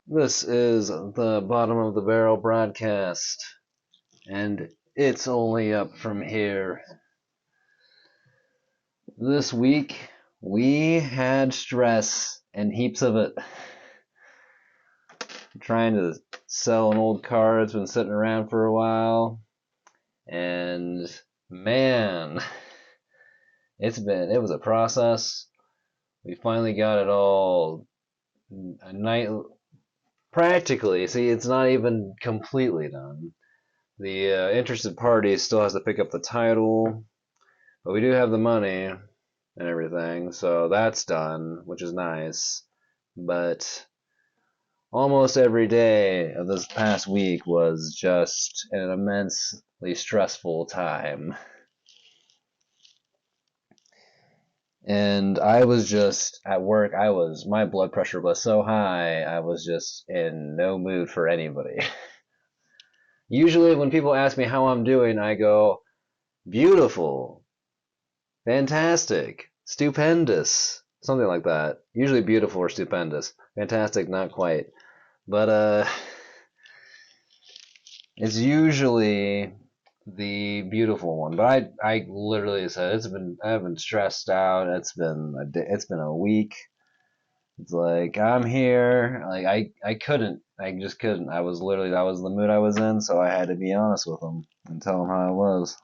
This is the Bottom of the Barrel broadcast, and it's only up from here. This week, we had stress and heaps of it. Trying to sell an old car that's been sitting around for a while, and man, it was a process. We finally got it all a night practically. See, it's not even completely done. The interested party still has to pick up the title, but we do have the money and everything, so that's done, which is nice. But almost every day of this past week was just an immensely stressful time. And I was just at work, my blood pressure was so high, I was just in no mood for anybody. Usually when people ask me how I'm doing, I go, beautiful, fantastic, stupendous, something like that. Usually beautiful or stupendous. Fantastic, not quite. But it's usually the beautiful one. But I literally said I've been stressed out. It's been a week. It's like I'm here. Like I just couldn't. That was the mood I was in, so I had to be honest with them and tell them how I was.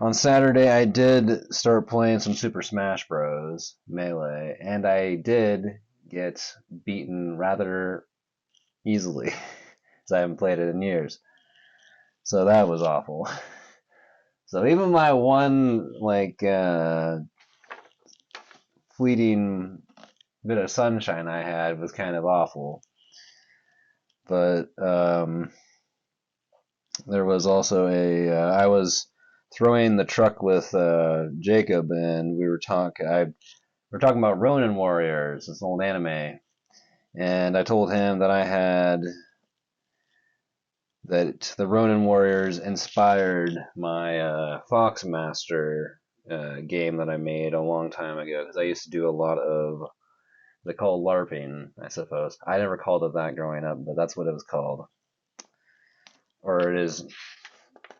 On Saturday, I did start playing some Super Smash Bros. Melee, and I did get beaten rather easily, as I haven't played it in years. So that was awful. So even my one fleeting bit of sunshine I had was kind of awful. But there was also I was throwing the truck with Jacob, and we were talking about Ronin Warriors, this old anime, and I told him that the Ronin Warriors inspired my Foxmaster game that I made a long time ago, because I used to do a lot of they call LARPing, I suppose. I never called it that growing up, but that's what it was called, or it is.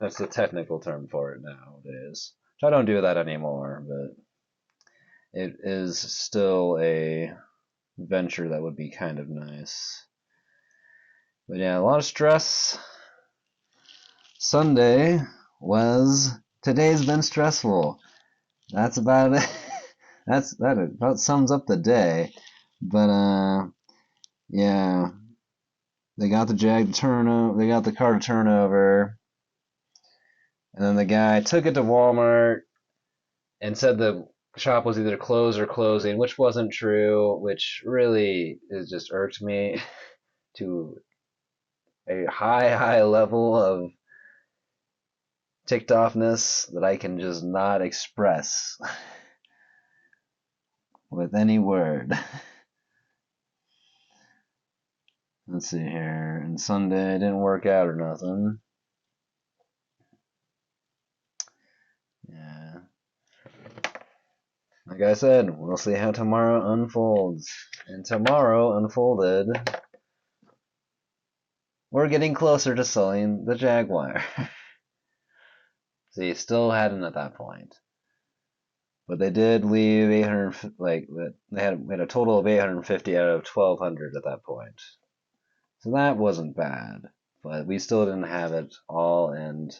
That's the technical term for it nowadays. Which I don't do that anymore, but it is still a venture that would be kind of nice. But yeah, a lot of stress. Sunday was today's been stressful. That's about it. That about sums up the day. But yeah, they got the they got the car to turn over, and then the guy took it to Walmart and said the shop was either closed or closing, which wasn't true, which really is just irked me to a high level of ticked offness that I can just not express with any word. Let's see here. And Sunday didn't work out or nothing. Yeah. Like I said, we'll see how tomorrow unfolds. And tomorrow unfolded. We're getting closer to selling the Jaguar. See, still hadn't at that point. But they did leave 800, they had a total of 850 out of 1200 at that point. So that wasn't bad. But we still didn't have it all, and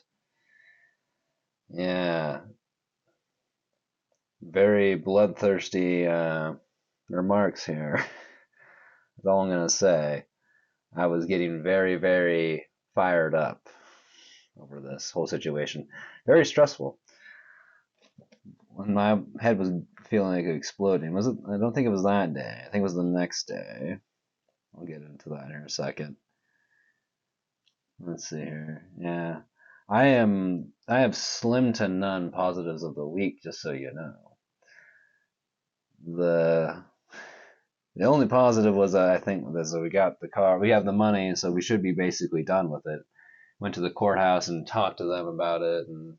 yeah, very bloodthirsty remarks here. That's all I'm going to say. I was getting very, very fired up over this whole situation. Very stressful. When my head was feeling like exploding. Was it? I don't think it was that day. I think it was the next day. I'll get into that in a second. Let's see here. Yeah. I have slim to none positives of the week, just so you know. The the only positive was I think that so we got the car, we have the money, so we should be basically done with it. Went to the courthouse and talked to them about it, and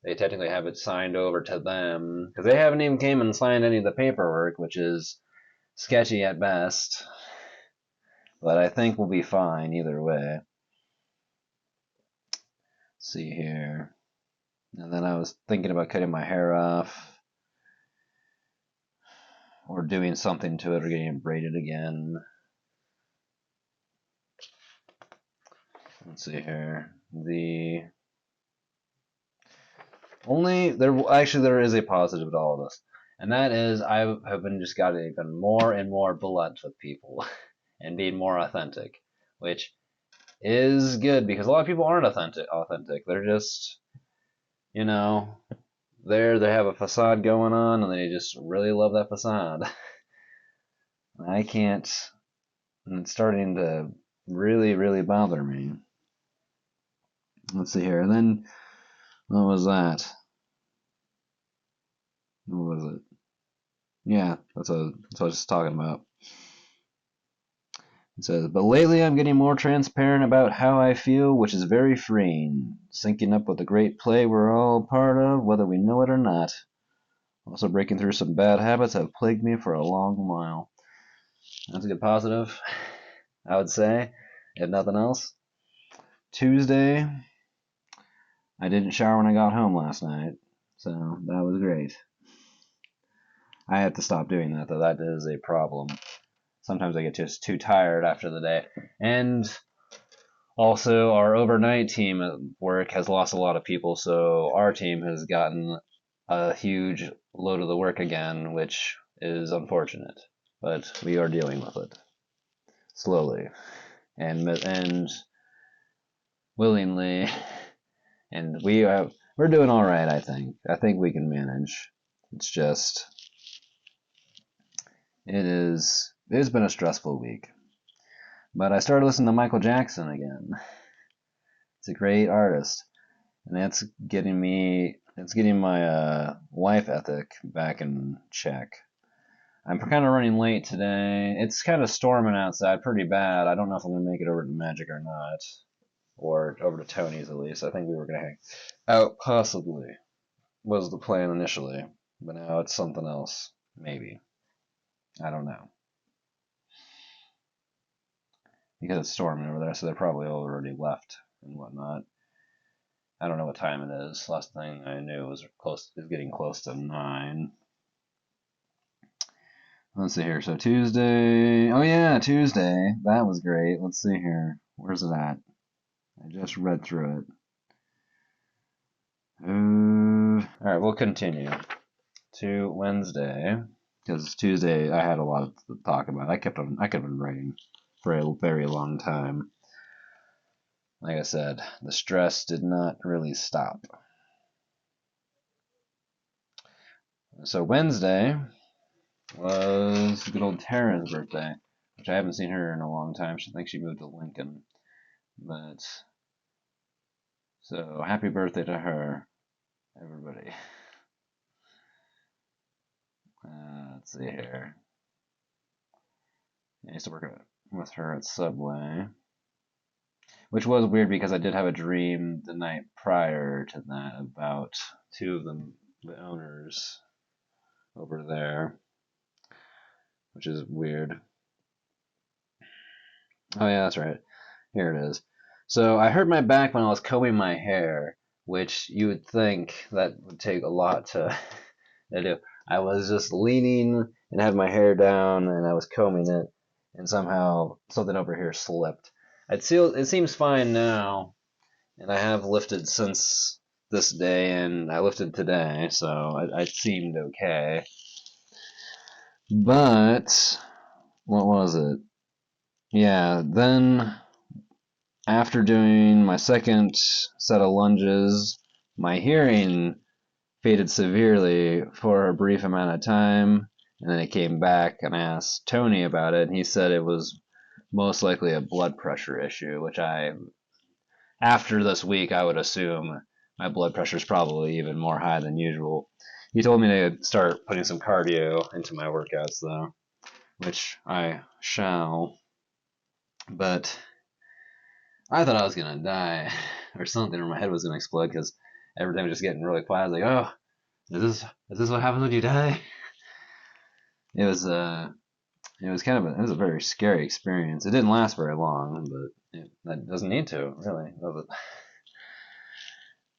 they technically have it signed over to them because they haven't even came and signed any of the paperwork, which is sketchy at best. but I think we'll be fine either way. Let's see here. And then I was thinking about cutting my hair off or doing something to it or getting it braided again. Let's see here. There is a positive to all of this, and that is I have been just gotten even more and more blunt with people and being more authentic, which is good because a lot of people aren't authentic. They're just, you know, they have a facade going on and they just really love that facade. I can't, and it's starting to really, really bother me. Let's see here. And then, what was that? What was it? Yeah, that's what I was just talking about. It says, but lately I'm getting more transparent about how I feel, which is very freeing, syncing up with the great play we're all part of, whether we know it or not. Also breaking through some bad habits that have plagued me for a long while. That's a good positive, I would say, if nothing else. Tuesday, I didn't shower when I got home last night, so that was great. I have to stop doing that, though. That is a problem. Sometimes I get just too tired after the day. And also, our overnight team at work has lost a lot of people, so our team has gotten a huge load of the work again, which is unfortunate. But we are dealing with it slowly and willingly, and we're doing all right. I think we can manage. It's just it's been a stressful week. But I started listening to Michael Jackson again. It's a great artist, and it's getting my life ethic back in check. I'm kind of running late today. It's kind of storming outside pretty bad. I don't know if I'm going to make it over to Magic or not, or over to Tony's at least. I think we were going to hang out possibly, was the plan initially, but now it's something else, maybe. I don't know. Because it's storming over there, so they're probably already left and whatnot. I don't know what time it is. Last thing I knew was getting close to 9. Let's see here. So Tuesday. Oh yeah, Tuesday. That was great. Let's see here. Where's it at? I just read through it. All right, we'll continue to Wednesday because Tuesday I had a lot to talk about. I kept on writing for a very long time. Like I said, the stress did not really stop. So Wednesday was good old Tara's birthday, which I haven't seen her in a long time. I think she moved to Lincoln. But so happy birthday to her, everybody. Let's see here. I used to work with her at Subway, which was weird because I did have a dream the night prior to that about two of the owners over there, which is weird. Oh yeah, that's right. Here it is. So I hurt my back when I was combing my hair, which you would think that would take a lot to do. I was just leaning and had my hair down and I was combing it, and somehow something over here slipped. It seems fine now, and I have lifted since this day, and I lifted today, so I seemed okay. But what was it? Yeah, then after doing my second set of lunges, my hearing faded severely for a brief amount of time, and then it came back, and I asked Tony about it, and he said it was most likely a blood pressure issue, which after this week, I would assume my blood pressure is probably even more high than usual. He told me to start putting some cardio into my workouts, though, which I shall. But I thought I was gonna die or something, or my head was gonna explode because everything was just getting really quiet. I was like, "Oh, is this what happens when you die?" It was It was it was a very scary experience. It didn't last very long, but that doesn't need to, really.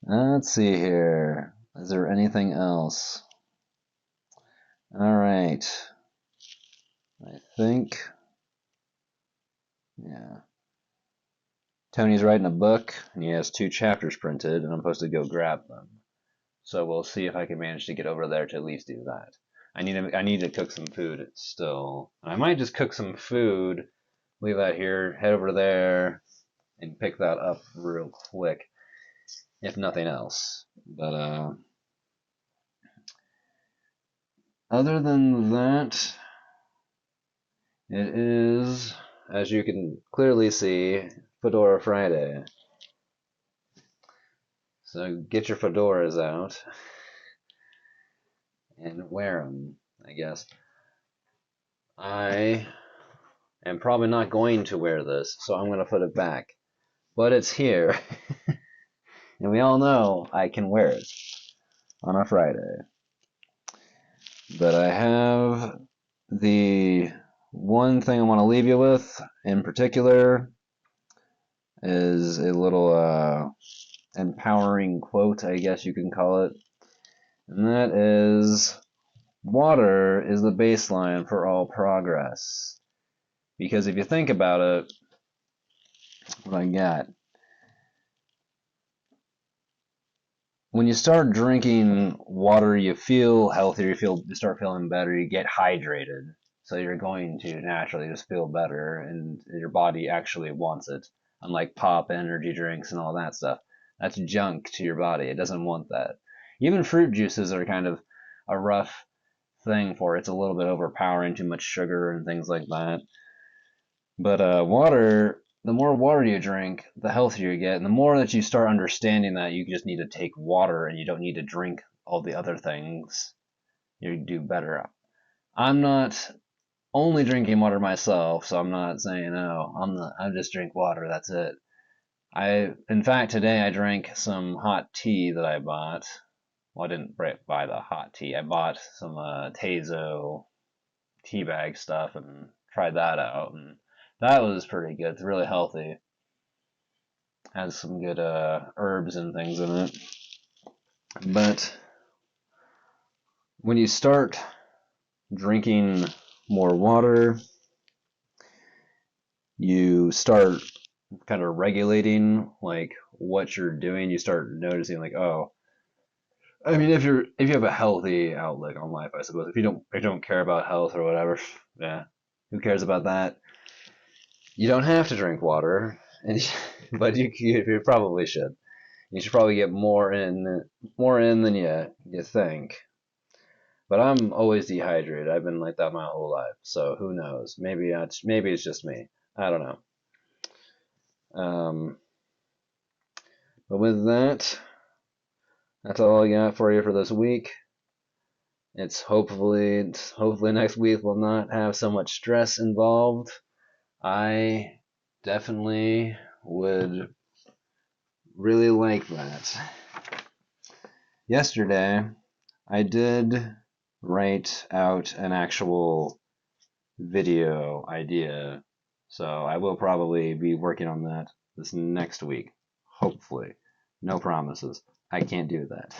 Let's see here. Is there anything else? All right. I think, yeah. Tony's writing a book, and he has 2 chapters printed, and I'm supposed to go grab them. So we'll see if I can manage to get over there to at least do that. I need to cook some food still. I might just cook some food, leave that here, head over there, and pick that up real quick, if nothing else. But other than that, it is, as you can clearly see, Fedora Friday. So get your fedoras out and wear them, I guess. I am probably not going to wear this, so I'm going to put it back. But it's here, and we all know I can wear it on a Friday. But I have the one thing I want to leave you with in particular is a little empowering quote, I guess you can call it. And that is, water is the baseline for all progress. Because if you think about it, what I got, when you start drinking water, you feel healthier, you start feeling better, you get hydrated. So you're going to naturally just feel better, and your body actually wants it. Unlike pop, energy drinks, and all that stuff. That's junk to your body. It doesn't want that. Even fruit juices are kind of a rough thing for it. It's a little bit overpowering, too much sugar and things like that. But water, the more water you drink, the healthier you get. And the more that you start understanding that you just need to take water and you don't need to drink all the other things, you do better. I'm not only drinking water myself, so I'm not saying, oh, I just drink water, that's it. In fact, today I drank some hot tea that I bought. Well, I didn't buy the hot tea. I bought some Tezo tea bag stuff and tried that out, and that was pretty good. It's really healthy. Has some good herbs and things in it. But when you start drinking more water, you start kind of regulating like what you're doing. You start noticing like, oh, I mean, if you have a healthy outlook on life, I suppose. If you don't care about health or whatever, yeah, who cares about that? You don't have to drink water, but you probably should. You should probably get more in than you think. But I'm always dehydrated. I've been like that my whole life, so who knows? Maybe it's just me. I don't know. But with that, that's all I got for you for this week. It's hopefully next week will not have so much stress involved. I definitely would really like that. Yesterday, I did write out an actual video idea, so I will probably be working on that this next week. Hopefully. No promises. I can't do that.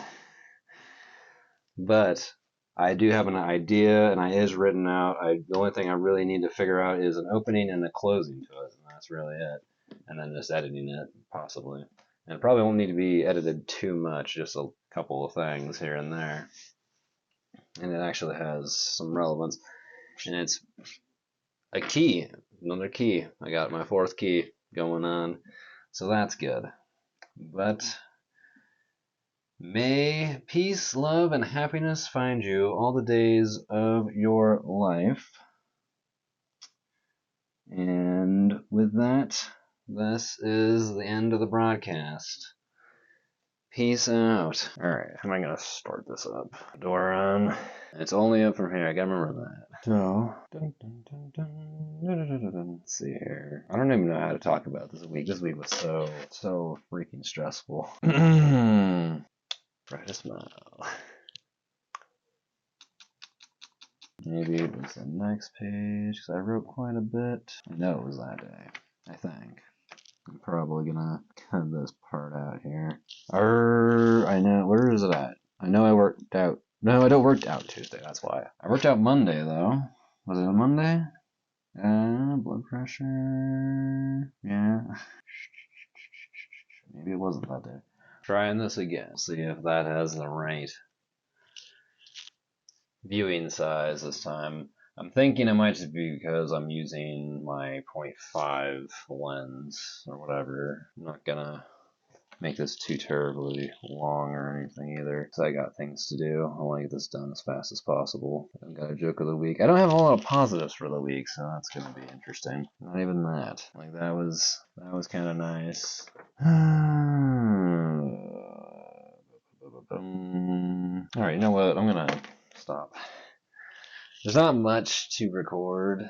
But I do have an idea, and it is written out. The only thing I really need to figure out is an opening and a closing to it, and that's really it. And then just editing it, possibly. And it probably won't need to be edited too much, just a couple of things here and there. And it actually has some relevance. And it's a key, another key. I got my 4th key going on, so that's good. But may peace, love, and happiness find you all the days of your life. And with that, this is the end of the broadcast. Peace out. Alright, how am I gonna start this up? Door on. It's only up from here, I gotta remember that. So, let's see here. I don't even know how to talk about this week. This week was so freaking stressful. Try to smile. Maybe it was the next page, because I wrote quite a bit. I know it was that day, I think. I'm probably gonna cut this part out here. I know, where is it at? I know I worked out. No, I don't work out Tuesday, that's why. I worked out Monday, though. Was it a Monday? Blood pressure. Yeah. Maybe it wasn't that day. Trying this again. See if that has the right viewing size this time. I'm thinking it might just be because I'm using my 0.5 lens or whatever. I'm not gonna make this too terribly long or anything either, because I got things to do. I want to get this done as fast as possible. I've got a joke of the week. I don't have a lot of positives for the week, so that's gonna be interesting. Not even that. Like that was kind of nice. All right, you know what? I'm gonna stop. There's not much to record